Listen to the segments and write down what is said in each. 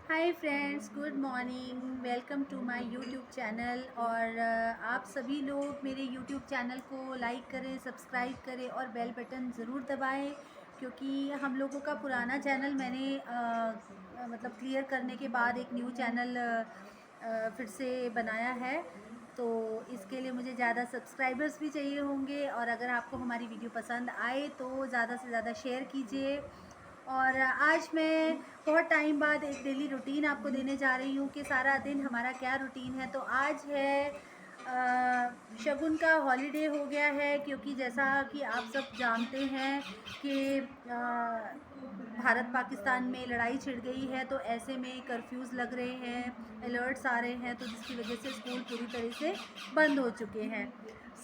Hi friends, good morning. Welcome to my YouTube channel. और आप सभी लोग मेरे यूट्यूब चैनल को लाइक करें, सब्सक्राइब करें और बेल बटन ज़रूर दबाएं, क्योंकि हम लोगों का पुराना चैनल मैंने मतलब क्लियर करने के बाद एक न्यू चैनल फिर से बनाया है। तो इसके लिए मुझे ज़्यादा सब्सक्राइबर्स भी चाहिए होंगे, और अगर आपको हमारी वीडियो पसंद आए तो ज़्यादा से ज़्यादा शेयर कीजिए। और आज मैं बहुत टाइम बाद एक डेली रूटीन आपको देने जा रही हूँ कि सारा दिन हमारा क्या रूटीन है। तो आज है शगुन का हॉलीडे हो गया है, क्योंकि जैसा कि आप सब जानते हैं कि भारत पाकिस्तान में लड़ाई छिड़ गई है, तो ऐसे में कर्फ्यूज़ लग रहे हैं, अलर्ट्स आ रहे हैं, तो जिसकी वजह से स्कूल पूरी तरह से बंद हो चुके हैं।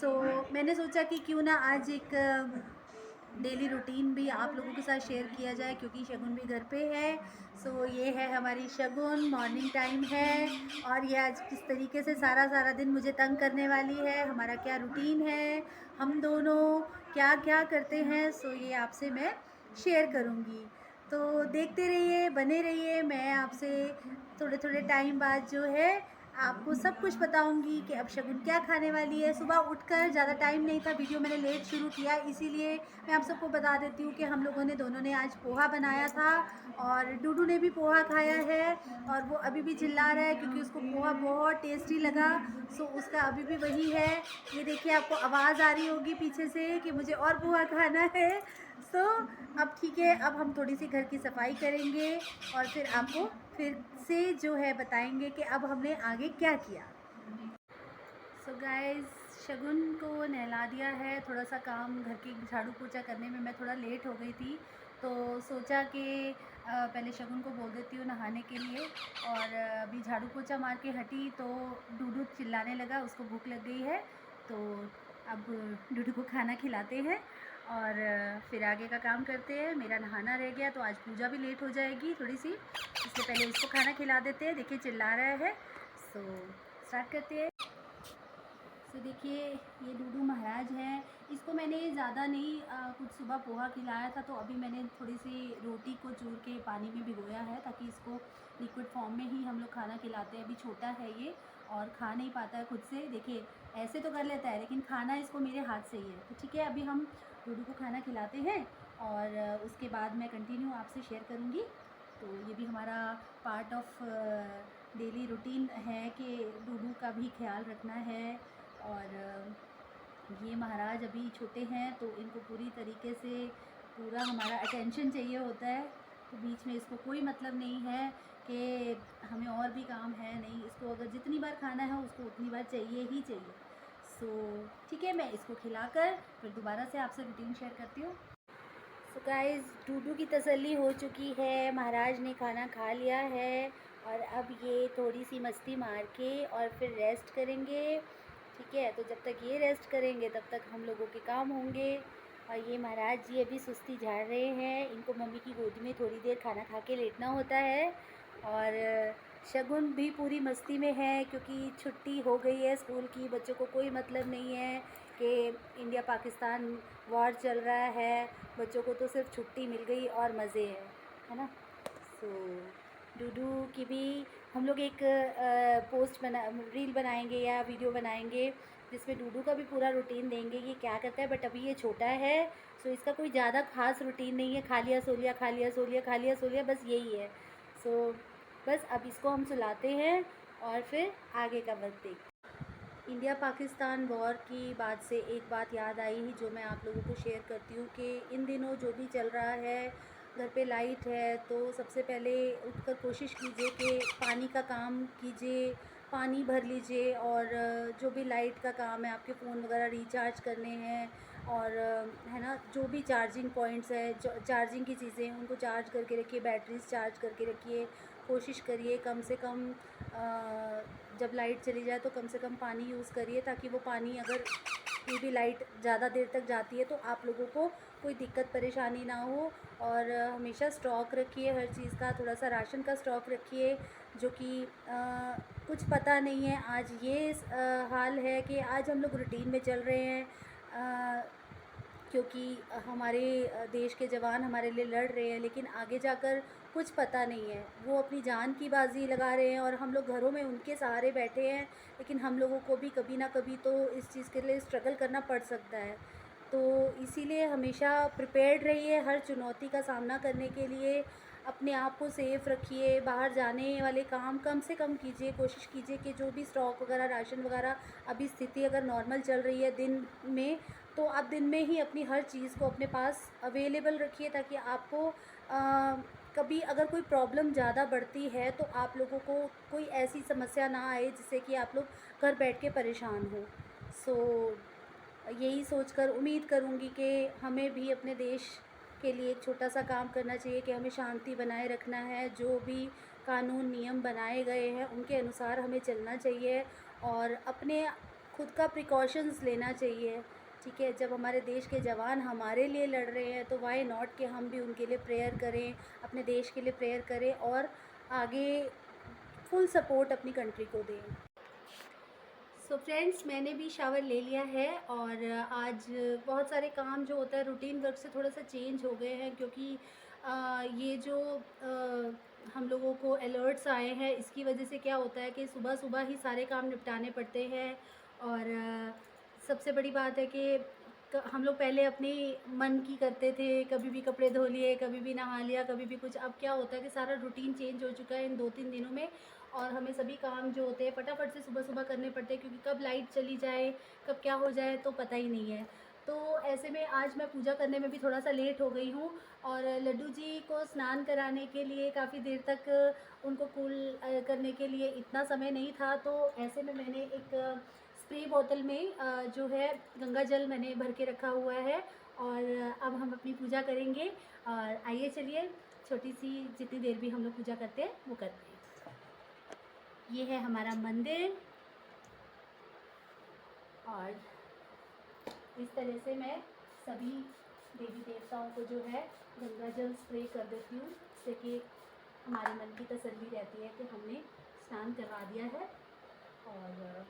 सो मैंने सोचा कि क्यों ना आज एक डेली रूटीन भी आप लोगों के साथ शेयर किया जाए, क्योंकि शगुन भी घर पे है। सो ये है हमारी शगुन, मॉर्निंग टाइम है। और ये आज किस तरीके से सारा सारा दिन मुझे तंग करने वाली है, हमारा क्या रूटीन है, हम दोनों क्या क्या करते हैं, सो ये आपसे मैं शेयर करूँगी। तो देखते रहिए, बने रहिए। मैं आपसे थोड़े थोड़े टाइम बाद जो है आपको सब कुछ बताऊंगी कि अब शगुन क्या खाने वाली है। सुबह उठकर ज़्यादा टाइम नहीं था, वीडियो मैंने लेट शुरू किया, इसीलिए मैं आप सबको बता देती हूँ कि हम लोगों ने दोनों ने आज पोहा बनाया था, और डूडू ने भी पोहा खाया है, और वो अभी भी चिल्ला रहा है क्योंकि उसको पोहा बहुत टेस्टी लगा। सो उसका अभी भी वही है। ये देखिए, आपको आवाज़ आ रही होगी पीछे से कि मुझे और पोहा खाना है। सो अब ठीक है, अब हम थोड़ी सी घर की सफाई करेंगे और फिर आपको फिर से जो है बताएंगे कि अब हमने आगे क्या किया। सो गाइस, शगुन को नहला दिया है। थोड़ा सा काम घर की झाड़ू पोछा करने में मैं थोड़ा लेट हो गई थी, तो सोचा कि पहले शगुन को बोल देती हूँ नहाने के लिए। और अभी झाड़ू पोछा मार के हटी तो डूडू चिल्लाने लगा, उसको भूख लग गई है। तो अब डूडू को खाना खिलाते हैं और फिर आगे का काम करते हैं। मेरा नहाना रह गया तो आज पूजा भी लेट हो जाएगी थोड़ी सी, इसलिए पहले इसको खाना खिला देते हैं। देखिए चिल्ला रहा है। सो स्टार्ट करते हैं। तो देखिए, ये डूडू महाराज हैं। इसको मैंने ज़्यादा नहीं कुछ सुबह पोहा खिलाया था, तो अभी मैंने थोड़ी सी रोटी को चूर के पानी में भिगोया है, ताकि इसको लिक्विड फॉर्म में ही हम लोग खाना खिलाते हैं। अभी छोटा है ये और खा नहीं पाता है खुद से। देखिए, ऐसे तो कर लेता है, लेकिन खाना इसको मेरे हाथ से ही है। तो ठीक है, अभी हम डूडू को खाना खिलाते हैं और उसके बाद मैं कंटिन्यू आपसे शेयर करूँगी। तो ये भी हमारा पार्ट ऑफ डेली रूटीन है कि डूडू का भी ख्याल रखना है। और ये महाराज अभी छोटे हैं, तो इनको पूरी तरीके से पूरा हमारा अटेंशन चाहिए होता है। तो बीच में इसको कोई मतलब नहीं है कि हमें और भी काम है, नहीं, इसको अगर जितनी बार खाना है उसको उतनी बार चाहिए ही चाहिए। सो ठीक है, मैं इसको खिलाकर फिर दोबारा से आपसे रूटीन शेयर करती हूँ। सो गाइस, डूडू की तसल्ली हो चुकी है, महाराज ने खाना खा लिया है, और अब ये थोड़ी सी मस्ती मार के और फिर रेस्ट करेंगे। ठीक है, तो जब तक ये रेस्ट करेंगे तब तक हम लोगों के काम होंगे। और ये महाराज जी अभी सुस्ती झाड़ रहे हैं, इनको मम्मी की गोदी में थोड़ी देर खाना खा के लेटना होता है। और शगुन भी पूरी मस्ती में है, क्योंकि छुट्टी हो गई है स्कूल की। बच्चों को कोई मतलब नहीं है कि इंडिया पाकिस्तान वॉर चल रहा है, बच्चों को तो सिर्फ छुट्टी मिल गई और मज़े हैं, है ना। सो डूडू की भी हम लोग एक पोस्ट बना रील बनाएंगे या वीडियो बनाएंगे, जिसमें डूडू का भी पूरा रूटीन देंगे ये क्या करता है। बट अभी ये छोटा है, सो इसका कोई ज़्यादा खास रूटीन नहीं है। खा लिया सो लिया, खा लिया सो लिया, खा लिया सो लिया, बस यही है। सो बस अब इसको हम सुलाते हैं और फिर आगे का वक्त देखते हैं। इंडिया पाकिस्तान वॉर की बात से एक बात याद आई ही, जो मैं आप लोगों को शेयर करती हूँ कि इन दिनों जो भी चल रहा है, घर पे लाइट है तो सबसे पहले उठकर कोशिश कीजिए कि पानी का काम कीजिए, पानी भर लीजिए। और जो भी लाइट का काम है, आपके फ़ोन वगैरह रिचार्ज करने हैं, और है ना, जो भी चार्जिंग पॉइंट्स है, चार्जिंग की चीज़ें हैं, उनको चार्ज करके रखिए, बैटरीज चार्ज करके रखिए। कोशिश करिए कम से कम जब लाइट चली जाए तो कम से कम पानी यूज़ करिए, ताकि वो पानी, अगर कोई भी लाइट ज़्यादा देर तक जाती है तो आप लोगों को कोई दिक्कत परेशानी ना हो। और हमेशा स्टॉक रखिए हर चीज़ का, थोड़ा सा राशन का स्टॉक रखिए, जो कि कुछ पता नहीं है। आज ये हाल है कि आज हम लोग रूटीन में चल रहे हैं, क्योंकि हमारे देश के जवान हमारे लिए लड़ रहे हैं, लेकिन आगे जाकर कुछ पता नहीं है। वो अपनी जान की बाजी लगा रहे हैं और हम लोग घरों में उनके सहारे बैठे हैं, लेकिन हम लोगों को भी कभी ना कभी तो इस चीज़ के लिए स्ट्रगल करना पड़ सकता है। तो इसीलिए हमेशा प्रिपेयर्ड रहिए हर चुनौती का सामना करने के लिए। अपने आप को सेफ़ रखिए, बाहर जाने वाले काम कम से कम कीजिए, कोशिश कीजिए कि जो भी स्टॉक वगैरह, राशन वगैरह, अभी स्थिति अगर नॉर्मल चल रही है दिन में, तो आप दिन में ही अपनी हर चीज़ को अपने पास अवेलेबल रखिए, ताकि आपको कभी अगर कोई प्रॉब्लम ज़्यादा बढ़ती है तो आप लोगों को कोई ऐसी समस्या ना आए जिससे कि आप लोग घर बैठ के परेशान हो। सो यही सोचकर उम्मीद करूँगी कि हमें भी अपने देश के लिए एक छोटा सा काम करना चाहिए कि हमें शांति बनाए रखना है। जो भी कानून नियम बनाए गए हैं उनके अनुसार हमें चलना चाहिए और अपने खुद का प्रिकॉशंस लेना चाहिए। ठीक है, जब हमारे देश के जवान हमारे लिए लड़ रहे हैं तो व्हाई नॉट कि हम भी उनके लिए प्रेयर करें, अपने देश के लिए प्रेयर करें और आगे फुल सपोर्ट अपनी कंट्री को दें। सो फ्रेंड्स, मैंने भी शावर ले लिया है और आज बहुत सारे काम जो होता है रूटीन वर्क से थोड़ा सा चेंज हो गए हैं, क्योंकि ये जो हम लोगों को अलर्ट्स आए हैं इसकी वजह से क्या होता है कि सुबह सुबह ही सारे काम निपटाने पड़ते हैं। और सबसे बड़ी बात है कि हम लोग पहले अपनी मन की करते थे, कभी भी कपड़े धो लिए, कभी भी नहा लिया, कभी भी कुछ। अब क्या होता है कि सारा रूटीन चेंज हो चुका है इन 2-3 दिनों में और हमें सभी काम जो होते हैं फटाफट से सुबह सुबह करने पड़ते हैं, क्योंकि कब लाइट चली जाए, कब क्या हो जाए तो पता ही नहीं है। तो ऐसे में आज मैं पूजा करने में भी थोड़ा सा लेट हो गई हूँ और लड्डू जी को स्नान कराने के लिए काफ़ी देर तक उनको कूल करने के लिए इतना समय नहीं था। तो ऐसे में मैंने एक स्प्रे बोतल में जो है गंगा जल मैंने भर के रखा हुआ है और अब हम अपनी पूजा करेंगे। और आइए चलिए छोटी सी जितनी देर भी हम लोग पूजा करते हैं वो करते हैं। ये है हमारा मंदिर और इस तरह से मैं सभी देवी देवताओं को जो है गंगा जल स्प्रे कर देती हूँ, जिससे कि हमारे मन की तसल्ली रहती है कि हमने स्नान करवा दिया है। और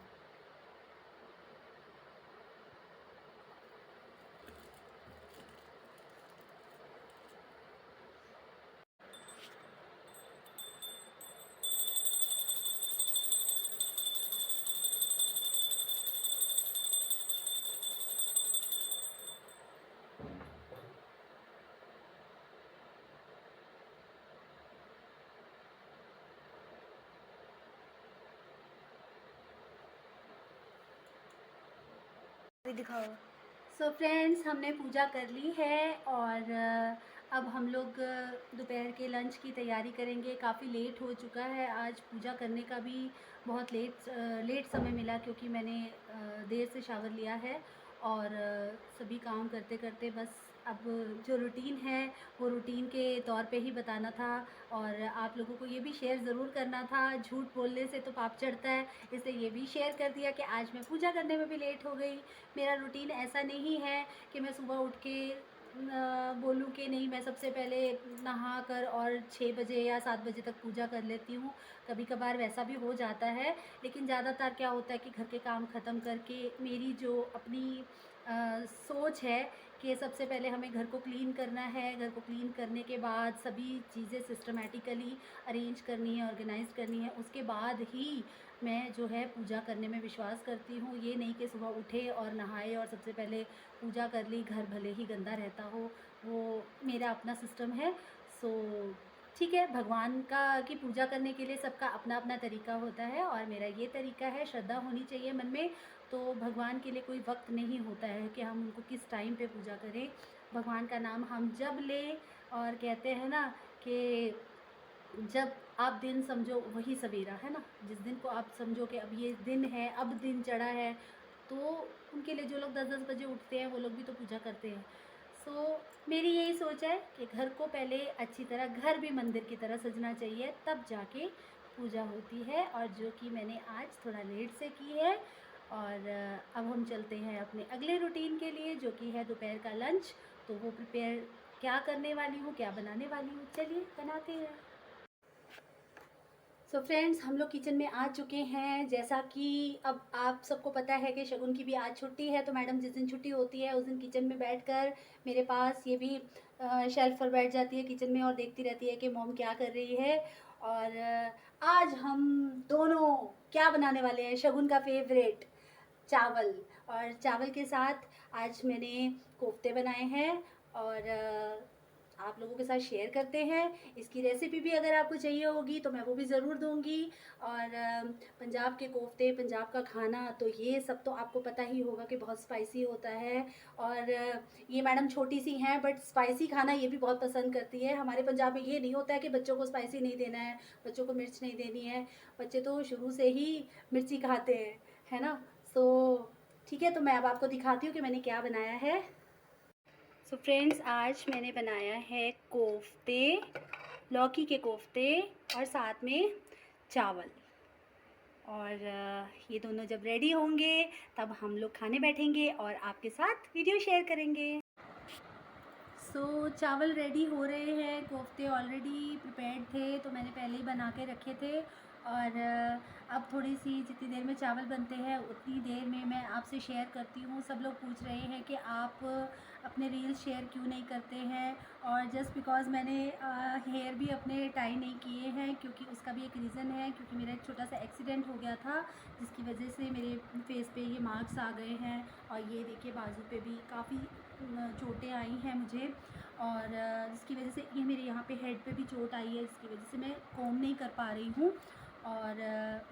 दिखाओ। सो फ्रेंड्स, हमने पूजा कर ली है और अब हम लोग दोपहर के लंच की तैयारी करेंगे। काफ़ी लेट हो चुका है, आज पूजा करने का भी बहुत लेट समय मिला, क्योंकि मैंने देर से शावर लिया है और सभी काम करते करते बस अब जो रूटीन है वो रूटीन के तौर पे ही बताना था और आप लोगों को ये भी शेयर ज़रूर करना था। झूठ बोलने से तो पाप चढ़ता है, इसलिए ये भी शेयर कर दिया कि आज मैं पूजा करने में भी लेट हो गई। मेरा रूटीन ऐसा नहीं है कि मैं सुबह उठ के बोलूँ कि नहीं, मैं सबसे पहले नहा कर और 6 बजे या 7 बजे तक पूजा कर लेती हूँ। कभी कभार वैसा भी हो जाता है, लेकिन ज़्यादातर क्या होता है कि घर के काम ख़त्म करके मेरी जो अपनी सोच है कि सबसे पहले हमें घर को क्लीन करना है, घर को क्लीन करने के बाद सभी चीज़ें सिस्टमैटिकली अरेंज करनी है, ऑर्गेनाइज़ करनी है, उसके बाद ही मैं जो है पूजा करने में विश्वास करती हूँ। ये नहीं कि सुबह उठे और नहाए और सबसे पहले पूजा कर ली, घर भले ही गंदा रहता हो, वो मेरा अपना सिस्टम है। सो ठीक है, भगवान का की पूजा करने के लिए सबका अपना अपना तरीका होता है और मेरा ये तरीका है। श्रद्धा होनी चाहिए मन में, तो भगवान के लिए कोई वक्त नहीं होता है कि हम उनको किस टाइम पे पूजा करें। भगवान का नाम हम जब लें, और कहते हैं ना कि जब आप दिन समझो वही सवेरा है ना, जिस दिन को आप समझो कि अब ये दिन है, अब दिन चढ़ा है, तो उनके लिए जो लोग 10-10 बजे उठते हैं वो लोग भी तो पूजा करते हैं। सो मेरी यही सोच है कि घर को पहले अच्छी तरह, घर भी मंदिर की तरह सजना चाहिए, तब जाके पूजा होती है, और जो कि मैंने आज थोड़ा लेट से की है। और अब हम चलते हैं अपने अगले रूटीन के लिए, जो कि है दोपहर का लंच। तो वो प्रिपेयर क्या करने वाली हूँ, क्या बनाने वाली हूँ, चलिए बनाते हैं। सो फ्रेंड्स, हम लोग किचन में आ चुके हैं। जैसा कि अब आप सबको पता है कि शगुन की भी आज छुट्टी है, तो मैडम जिस दिन छुट्टी होती है उस दिन किचन में बैठकर मेरे पास ये भी शेल्फ पर बैठ जाती है किचन में और देखती रहती है कि मॉम क्या कर रही है। और आज हम दोनों क्या बनाने वाले हैं, शगुन का फेवरेट चावल। और चावल के साथ आज मैंने कोफ्ते बनाए हैं और आप लोगों के साथ शेयर करते हैं। इसकी रेसिपी भी अगर आपको चाहिए होगी तो मैं वो भी ज़रूर दूंगी। और पंजाब के कोफ्ते, पंजाब का खाना, तो ये सब तो आपको पता ही होगा कि बहुत स्पाइसी होता है। और ये मैडम छोटी सी हैं बट स्पाइसी खाना ये भी बहुत पसंद करती है। हमारे पंजाब में ये नहीं होता है कि बच्चों को स्पाइसी नहीं देना है, बच्चों को मिर्च नहीं देनी है। बच्चे तो शुरू से ही मिर्ची खाते हैं, है ना। सो ठीक है, तो मैं अब आपको दिखाती हूँ कि मैंने क्या बनाया है। सो फ्रेंड्स, आज मैंने बनाया है कोफ्ते, लौकी के कोफ्ते और साथ में चावल। और ये दोनों जब रेडी होंगे तब हम लोग खाने बैठेंगे और आपके साथ वीडियो शेयर करेंगे। सो चावल रेडी हो रहे हैं, कोफ्ते ऑलरेडी प्रिपेयर्ड थे तो मैंने पहले ही बना के रखे थे। और अब थोड़ी सी जितनी देर में चावल बनते हैं उतनी देर में मैं आपसे शेयर करती हूँ। सब लोग पूछ रहे हैं कि आप अपने रील्स शेयर क्यों नहीं करते हैं, और जस्ट बिकॉज़ मैंने हेयर भी अपने टाई नहीं किए हैं, क्योंकि उसका भी एक रीज़न है, क्योंकि मेरा एक छोटा सा एक्सीडेंट हो गया था जिसकी वजह से मेरे फेस पे ये मार्क्स आ गए हैं। और ये देखिए बाजू पे भी काफ़ी चोटें आई हैं मुझे। और जिसकी वजह से ये मेरे यहाँ पे हेड पे भी चोट आई है, जिसकी वजह से मैं कॉम नहीं कर पा रही हूँ। और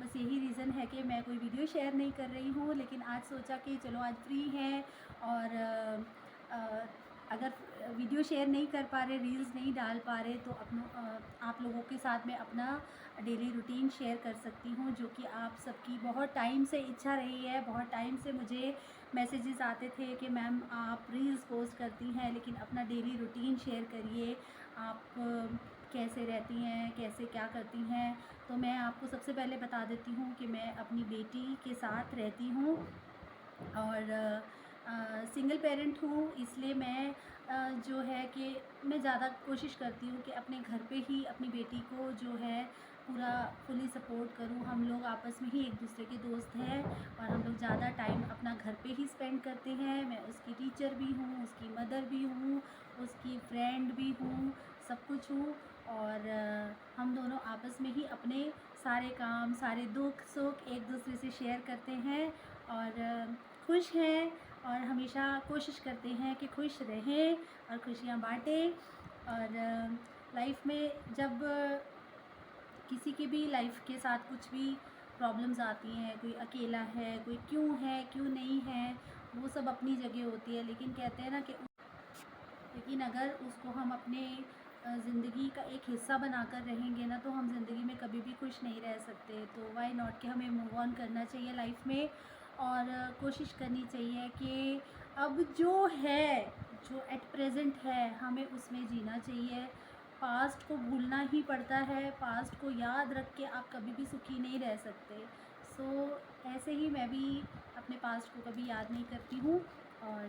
बस यही रीज़न है कि मैं कोई वीडियो शेयर नहीं कर रही हूँ। लेकिन आज सोचा कि चलो आज फ्री हैं और अगर वीडियो शेयर नहीं कर पा रहे, रील्स नहीं डाल पा रहे, तो आप लोगों के साथ मैं अपना डेली रूटीन शेयर कर सकती हूँ, जो कि आप सबकी बहुत टाइम से इच्छा रही है। बहुत टाइम से मुझे मैसेजेस आते थे कि मैम आप रील्स पोस्ट करती हैं लेकिन अपना डेली रूटीन शेयर करिए, आप कैसे रहती हैं, कैसे क्या करती हैं। तो मैं आपको सबसे पहले बता देती हूँ कि मैं अपनी बेटी के साथ रहती हूँ और सिंगल पेरेंट हूँ, इसलिए मैं जो है कि मैं ज़्यादा कोशिश करती हूँ कि अपने घर पे ही अपनी बेटी को जो है पूरा फुली सपोर्ट करूँ। हम लोग आपस में ही एक दूसरे के दोस्त हैं और हम लोग ज़्यादा टाइम अपना घर पे ही स्पेंड करते हैं। मैं उसकी टीचर भी हूँ, उसकी मदर भी हूँ, उसकी फ्रेंड भी हूँ, सब कुछ हूँ। और हम दोनों आपस में ही अपने सारे काम, सारे दुख सुख एक दूसरे से शेयर करते हैं और खुश हैं और हमेशा कोशिश करते हैं कि खुश रहें और खुशियाँ बाँटें। और लाइफ में जब किसी की भी लाइफ के साथ कुछ भी प्रॉब्लम्स आती हैं, कोई अकेला है, कोई क्यों है, क्यों नहीं है, वो सब अपनी जगह होती है। लेकिन कहते हैं ना कि लेकिन अगर उसको हम अपने ज़िंदगी का एक हिस्सा बनाकर रहेंगे ना, तो हम ज़िंदगी में कभी भी खुश नहीं रह सकते। तो व्हाई नॉट कि हमें मूव ऑन करना चाहिए लाइफ में और कोशिश करनी चाहिए कि अब जो है, जो एट प्रेजेंट है, हमें उसमें जीना चाहिए। पास्ट को भूलना ही पड़ता है, पास्ट को याद रख के आप कभी भी सुखी नहीं रह सकते। सो ऐसे ही मैं भी अपने पास्ट को कभी याद नहीं करती हूँ और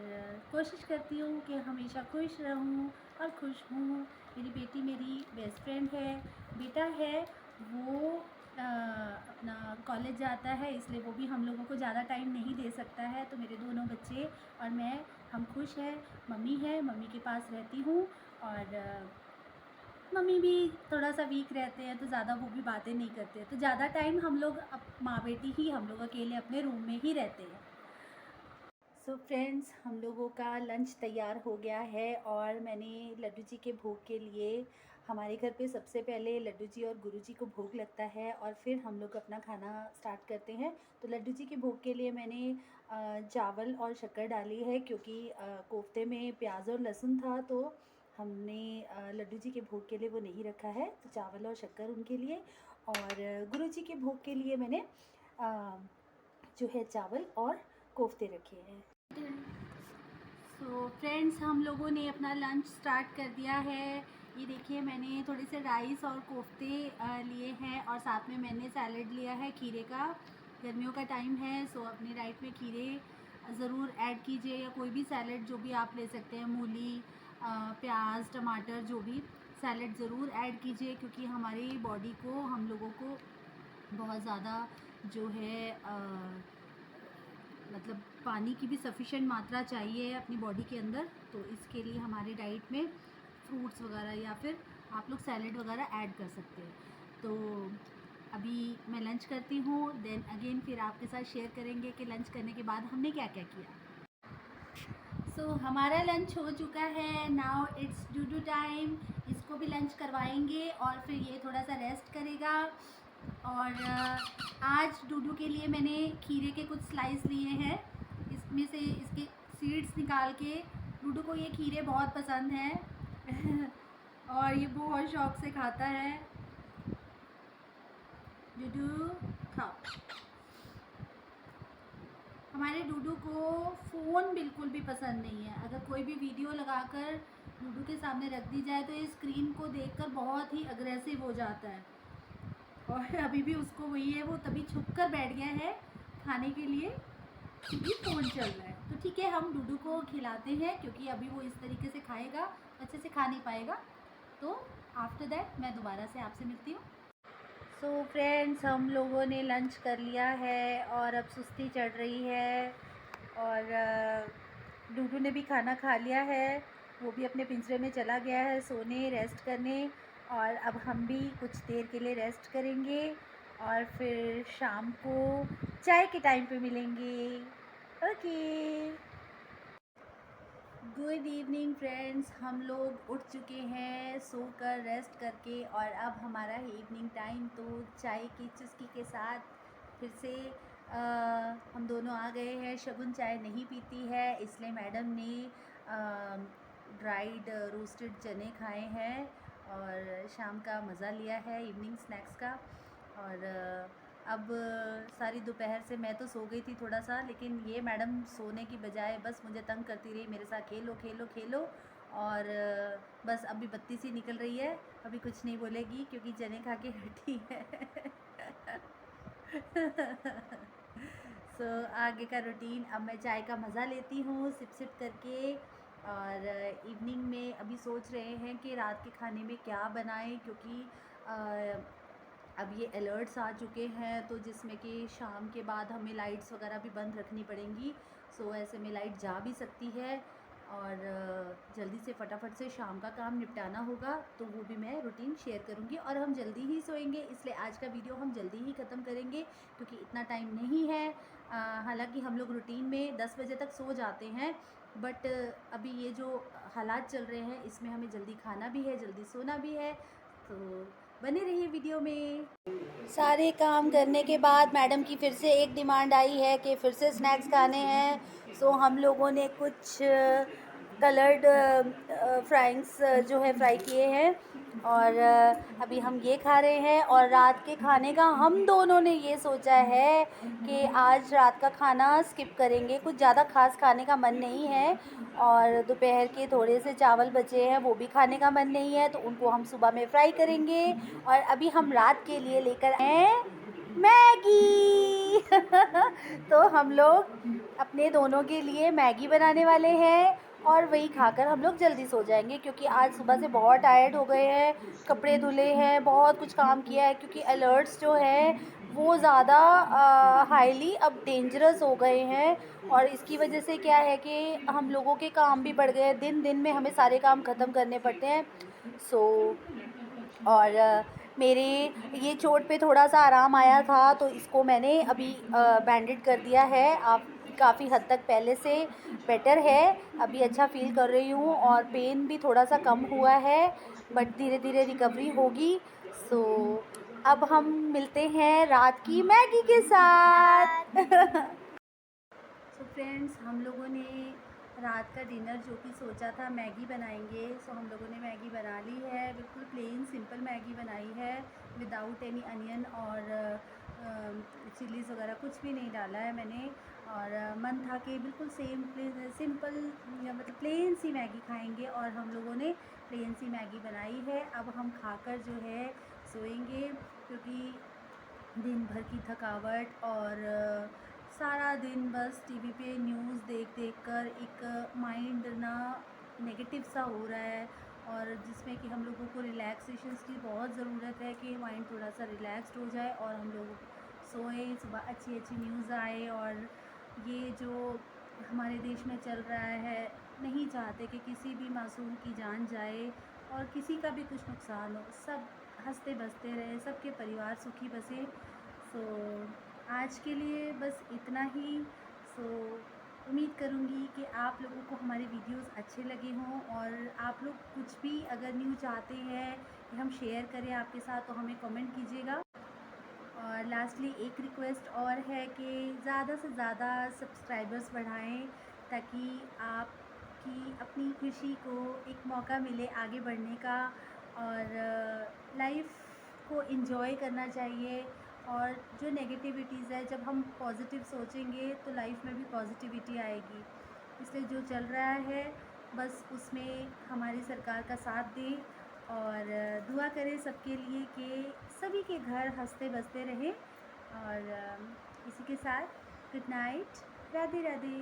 कोशिश करती हूँ कि हमेशा खुश रहूँ और खुश हूँ। मेरी बेटी मेरी बेस्ट फ्रेंड है। बेटा है वो अपना कॉलेज जाता है, इसलिए वो भी हम लोगों को ज़्यादा टाइम नहीं दे सकता है। तो मेरे दोनों बच्चे और मैं, हम खुश हैं। मम्मी है, मम्मी के पास रहती हूँ और मम्मी भी थोड़ा सा वीक रहते हैं तो ज़्यादा वो भी बातें नहीं करते, तो ज़्यादा टाइम हम लोग माँ बेटी ही हम लोग अकेले अपने रूम में ही रहते हैं। सो फ्रेंड्स, हम लोगों का लंच तैयार हो गया है और मैंने लड्डू जी के भोग के लिए, हमारे घर पे सबसे पहले लड्डू जी और गुरु जी को भोग लगता है और फिर हम लोग अपना खाना स्टार्ट करते हैं। तो लड्डू जी के भोग के लिए मैंने चावल और शक्कर डाली है, क्योंकि कोफ्ते में प्याज और लहसुन था, तो हमने लड्डू जी के भोग के लिए वो नहीं रखा है। तो चावल और शक्कर उनके लिए, और गुरु जी के भोग के लिए मैंने जो है चावल और कोफ्ते रखे हैं। सो फ्रेंड्स, हम लोगों ने अपना लंच स्टार्ट कर दिया है। ये देखिए मैंने थोड़े से राइस और कोफ्ते लिए हैं और साथ में मैंने सैलड लिया है खीरे का। गर्मियों का टाइम है, सो अपनी डाइट में खीरे ज़रूर ऐड कीजिए, या कोई भी सैलड जो भी आप ले सकते हैं, मूली, प्याज, टमाटर, जो भी सैलेड ज़रूर ऐड कीजिए, क्योंकि हमारी बॉडी को, हम लोगों को बहुत ज़्यादा जो है मतलब पानी की भी सफिशेंट मात्रा चाहिए अपनी बॉडी के अंदर। तो इसके लिए हमारी डाइट में फ्रूट्स वगैरह या फिर आप लोग सैलेड वगैरह ऐड कर सकते हैं। तो अभी मैं लंच करती हूँ, देन अगेन फिर आपके साथ शेयर करेंगे कि लंच करने के बाद हमने क्या क्या किया। हमारा लंच हो चुका है, नाउ इट्स डूडू टाइम। इसको भी लंच करवाएंगे और फिर ये थोड़ा सा रेस्ट करेगा। और आज डूडू के लिए मैंने खीरे के कुछ स्लाइस लिए हैं, इसमें से इसके सीड्स निकाल के। डूडू को ये खीरे बहुत पसंद हैं और ये बहुत शौक से खाता है। डूडू खाओ। हमारे डूडू को फ़ोन बिल्कुल भी पसंद नहीं है। अगर कोई भी वीडियो लगाकर डूडू के सामने रख दी जाए तो ये स्क्रीन को देखकर बहुत ही अग्रेसिव हो जाता है। और अभी भी उसको वही है, वो तभी छुप कर बैठ गया है खाने के लिए क्योंकि फ़ोन चल रहा है। तो ठीक है, हम डूडू को खिलाते हैं क्योंकि अभी वो इस तरीके से खाएगा, अच्छे से खा नहीं पाएगा। तो आफ्टर दैट मैं दोबारा से आपसे मिलती हूँ। सो फ्रेंड्स, हम लोगों ने लंच कर लिया है और अब सुस्ती चढ़ रही है। और डूडू ने भी खाना खा लिया है, वो भी अपने पिंजरे में चला गया है सोने, रेस्ट करने। और अब हम भी कुछ देर के लिए रेस्ट करेंगे और फिर शाम को चाय के टाइम पे मिलेंगे। Okay, good evening friends. हम लोग उठ चुके हैं सोकर, रेस्ट करके, और अब हमारा है इवनिंग टाइम। तो चाय की चुस्की के साथ फिर से हम दोनों आ गए हैं। शगुन चाय नहीं पीती है, इसलिए मैडम ने ड्राइड रोस्टेड चने खाए हैं और शाम का मज़ा लिया है इवनिंग स्नैक्स का। और अब सारी दोपहर से मैं तो सो गई थी थोड़ा सा, लेकिन ये मैडम सोने की बजाय बस मुझे तंग करती रही, मेरे साथ खेलो खेलो खेलो। और बस अभी बत्ती सी निकल रही है, अभी कुछ नहीं बोलेगी क्योंकि चने खा के हटी है। आगे का रूटीन, अब मैं चाय का मज़ा लेती हूँ सिप सिप करके। और इवनिंग में अभी सोच रहे हैं कि रात के खाने में क्या बनाएं, क्योंकि अब ये अलर्ट्स आ चुके हैं, तो जिसमें कि शाम के बाद हमें लाइट्स वगैरह भी बंद रखनी पड़ेंगी। ऐसे में लाइट जा भी सकती है और जल्दी से फटाफट से शाम का काम निपटाना होगा। तो वो भी मैं रूटीन शेयर करूँगी। और हम जल्दी ही सोएंगे, इसलिए आज का वीडियो हम जल्दी ही ख़त्म करेंगे क्योंकि इतना टाइम नहीं है। हालांकि हम लोग रूटीन में 10 बजे तक सो जाते हैं, बट अभी ये जो हालात चल रहे हैं इसमें हमें जल्दी खाना भी है, जल्दी सोना भी है। तो बने रहिए वीडियो में। सारे काम करने के बाद मैडम की फिर से एक डिमांड आई है कि फिर से स्नैक्स खाने हैं। हम लोगों ने कुछ कलर्ड फ्राइंग्स जो है फ्राई किए हैं और अभी हम ये खा रहे हैं। और रात के खाने का हम दोनों ने ये सोचा है कि आज रात का खाना स्किप करेंगे, कुछ ज़्यादा खास खाने का मन नहीं है। और दोपहर के थोड़े से चावल बचे हैं, वो भी खाने का मन नहीं है, तो उनको हम सुबह में फ्राई करेंगे। और अभी हम रात के लिए लेकर आए मैगी। तो हम लोग अपने दोनों के लिए मैगी बनाने वाले हैं और वही खाकर हम लोग जल्दी सो जाएंगे, क्योंकि आज सुबह से बहुत टायर्ड हो गए हैं, कपड़े धुले हैं, बहुत कुछ काम किया है, क्योंकि अलर्ट्स जो है वो ज़्यादा हाईली अब डेंजरस हो गए हैं। और इसकी वजह से क्या है कि हम लोगों के काम भी बढ़ गए हैं, दिन दिन में हमें सारे काम ख़त्म करने पड़ते हैं। और मेरे ये चोट पे थोड़ा सा आराम आया था, तो इसको मैंने अभी बैंडेड कर दिया है। आप काफ़ी हद तक पहले से बेटर है, अभी अच्छा फील कर रही हूँ और पेन भी थोड़ा सा कम हुआ है, बट धीरे धीरे रिकवरी होगी। अब हम मिलते हैं रात की मैगी के साथ। फ्रेंड्स, हम लोगों ने रात का डिनर जो कि सोचा था मैगी बनाएंगे, हम लोगों ने मैगी बना ली है। बिल्कुल प्लेन सिंपल मैगी बनाई है, विदाउट एनी अनियन और चिलीज़ वगैरह कुछ भी नहीं डाला है मैंने। और मन था कि बिल्कुल सिंपल मतलब प्लेन सी मैगी खाएंगे, और हम लोगों ने प्लेन सी मैगी बनाई है। अब हम खाकर जो है सोएंगे, क्योंकि दिन भर की थकावट और सारा दिन बस टीवी पे न्यूज़ देख देख कर एक माइंड ना नेगेटिव सा हो रहा है। और जिसमें कि हम लोगों को रिलैक्सेशंस की बहुत ज़रूरत है कि माइंड थोड़ा सा रिलैक्स्ड हो जाए और हम लोग सोएं, सुबह अच्छी अच्छी न्यूज़ आए। और ये जो हमारे देश में चल रहा है, नहीं चाहते कि किसी भी मासूम की जान जाए और किसी का भी कुछ नुकसान हो, सब हंसते बसते रहे, सबके परिवार सुखी बसे। सो आज के लिए बस इतना ही। सो उम्मीद करूँगी कि आप लोगों को हमारे वीडियोस अच्छे लगे हों और आप लोग कुछ भी अगर न्यूज़ चाहते हैं कि हम शेयर करें आपके साथ तो हमें कमेंट कीजिएगा। और लास्टली एक रिक्वेस्ट और है कि ज़्यादा से ज़्यादा सब्सक्राइबर्स बढ़ाएं ताकि आपकी अपनी खुशी को एक मौका मिले आगे बढ़ने का। और लाइफ को एंजॉय करना चाहिए। और जो नेगेटिविटीज़ है, जब हम पॉजिटिव सोचेंगे तो लाइफ में भी पॉजिटिविटी आएगी। इसलिए जो चल रहा है बस उसमें हमारी सरकार का साथ दें और दुआ करें सबके लिए कि सभी के घर हंसते बसते रहें। और इसी के साथ गुड नाइट, राधे राधे।